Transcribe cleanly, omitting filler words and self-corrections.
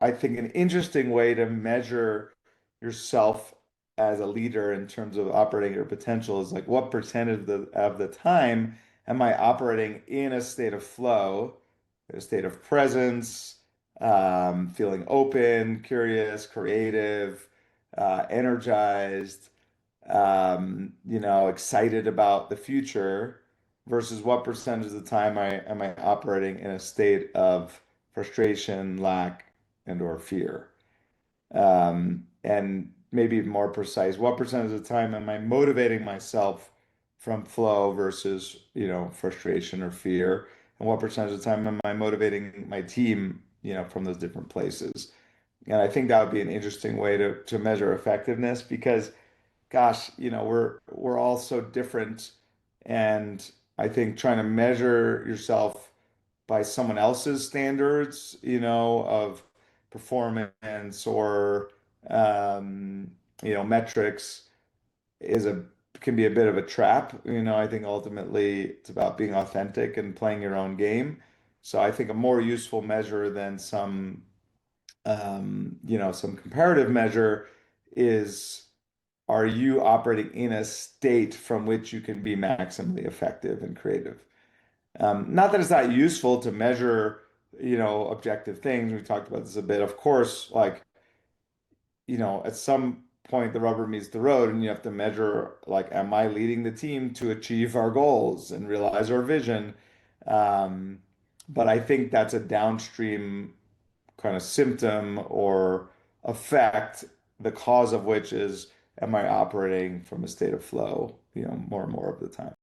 I think an interesting way to measure yourself as a leader in terms of operating your potential is like what percentage of the time am I operating in a state of flow, a state of presence, feeling open, curious, creative, energized, excited about the future versus what percentage of the time am I operating in a state of frustration, lack, and or fear? And maybe even more precise, what percentage of the time am I motivating myself from flow versus, frustration or fear? And what percentage of the time am I motivating my team, from those different places? And I think that would be an interesting way to measure effectiveness because gosh, we're all so different. And I think trying to measure yourself by someone else's standards, of performance or metrics is a can be a bit of a trap. I think ultimately it's about being authentic and playing your own game. So I think a more useful measure than some comparative measure is are you operating in a state from which you can be maximally effective and creative? Not that it's not useful to measure, objective things. We talked about this a bit. Of course, like, at some point the rubber meets the road and you have to measure, like, am I leading the team to achieve our goals and realize our vision? Um, but I think that's a downstream kind of symptom or effect, the cause of which is, am I operating from a state of flow, more and more of the time?